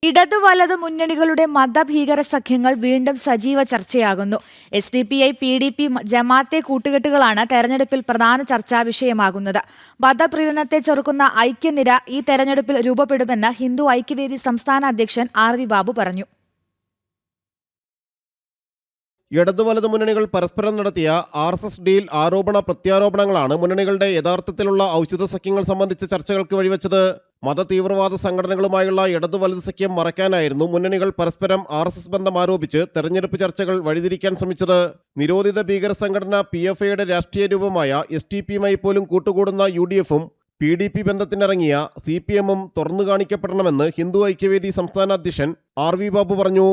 ഇടതു വലതു മുന്നണികളുടെ മതഭീകര സഖ്യങ്ങൾ വീണ്ടും സജീവ ചർച്ചയാകുന്നു. SDPI, PDP, ജമാഅത്തെ കൂട്ടുകെട്ടുകളാണ് തെരഞ്ഞെടുപ്പിൽ പ്രധാന ചർച്ചാ വിഷയമാകുന്നത്. മതപ്രീണനത്തെ ചെറുക്കുന്ന ഐക്യനിര ഈ തെരഞ്ഞെടുപ്പിൽ രൂപപ്പെടുമെന്ന് ഹിന്ദു ഐക്യവേദി സംസ്ഥാന അധ്യക്ഷൻ RV ബാബു പറഞ്ഞു. ഇടതു വലതു മുന്നണികൾ പരസ്പരം നടത്തിയ RSS ഡീൽ ആരോപണ പ്രത്യാരോപണങ്ങളാണ് മുന്നണികളുടെ യഥാർത്ഥത്തിലുള്ള ഔചിത്യ സഖ്യങ്ങൾ സംബന്ധിച്ച ചർച്ചകൾക്ക് വഴിവെച്ചത്. മതതീവ്രവാദ സംഘടനകളുമായുള്ള ഇടതു വലതു സഖ്യം മറയ്ക്കാനായിരുന്നു മുന്നണികൾ പരസ്പരം RSS ബന്ധം ആരോപിച്ച് തെരഞ്ഞെടുപ്പ് ചർച്ചകൾ വഴിതിരിക്കാൻ ശ്രമിച്ചത്. നിരോധിത ഭീകര സംഘടന PFIയുടെ രാഷ്ട്രീയ രൂപമായ SDPയുമായി പോലും കൂട്ടുകൂടുന്ന UDFും PDP ബന്ധത്തിനിറങ്ങിയ CPMും തുറന്നു കാണിക്കപ്പെടണമെന്ന് ഹിന്ദു ഐക്യവേദി സംസ്ഥാന അധ്യക്ഷൻ RV ബാബു പറഞ്ഞു.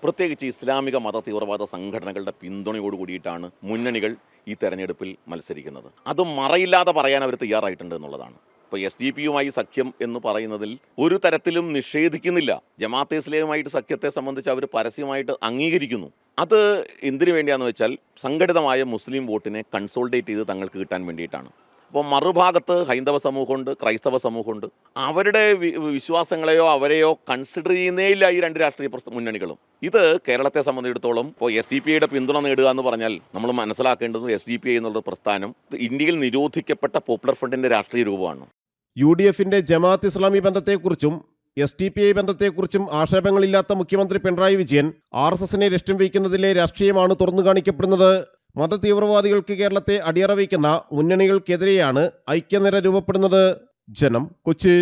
പ്രത്യേകിച്ച് ഇസ്ലാമിക മത തീവ്രവാദ സംഘടനകളുടെ പിന്തുണയോടുകൂടിയിട്ടാണ് മുന്നണികൾ ഈ തെരഞ്ഞെടുപ്പിൽ മത്സരിക്കുന്നത്. അത് മറയില്ലാതെ പറയാൻ അവർ തയ്യാറായിട്ടുണ്ട് എന്നുള്ളതാണ്. ഇപ്പോൾ SDPയുമായി സഖ്യം എന്ന് പറയുന്നതിൽ ഒരു തരത്തിലും നിഷേധിക്കുന്നില്ല. ജമാഅത്തെ ഇസ്ലാമുമായിട്ട് സഖ്യത്തെ സംബന്ധിച്ച് അവർ പരസ്യമായിട്ട് അംഗീകരിക്കുന്നു. അത് എന്തിനു വേണ്ടിയാണെന്ന് വെച്ചാൽ സംഘടിതമായ മുസ്ലിം വോട്ടിനെ കൺസോൾഡേറ്റ് ചെയ്ത് തങ്ങൾക്ക് കിട്ടാൻ വേണ്ടിയിട്ടാണ്. അപ്പോൾ മറുഭാഗത്ത് ഹൈന്ദവ സമൂഹമുണ്ട്, ക്രൈസ്തവ സമൂഹമുണ്ട്. അവരുടെ വിശ്വാസങ്ങളെയോ അവരെയോ കൺസിഡർ ചെയ്യുന്നേയില്ല ഈ രണ്ട് രാഷ്ട്രീയ മുന്നണികളും. ഇത് കേരളത്തെ സംബന്ധിച്ചിടത്തോളം ഇപ്പോൾ SDPയുടെ പിന്തുണ നേടുക എന്ന് പറഞ്ഞാൽ നമ്മൾ മനസ്സിലാക്കേണ്ടത് SDPI എന്നുള്ള പ്രസ്ഥാനം ഇന്ത്യയിൽ നിരോധിക്കപ്പെട്ട പോപ്പുലർ ഫ്രണ്ടിൻ്റെ രാഷ്ട്രീയ രൂപമാണ്. UDFിൻ്റെ ജമാഅത്ത് ഇസ്ലാമി ബന്ധത്തെക്കുറിച്ചും SDPI ബന്ധത്തെക്കുറിച്ചും ആക്ഷേപങ്ങളില്ലാത്ത മുഖ്യമന്ത്രി പിണറായി വിജയൻ RSSനെ ലക്ഷ്യം വയ്ക്കുന്നതിലെ രാഷ്ട്രീയമാണ് തുറന്നു കാണിക്കപ്പെടുന്നത്. മതതീവ്രവാദികൾക്ക് കേരളത്തെ അടിയറവയ്ക്കുന്ന മുന്നണികൾക്കെതിരെയാണ് ഐക്യനിര രൂപപ്പെടുന്നത്. ജനം, കൊച്ചി.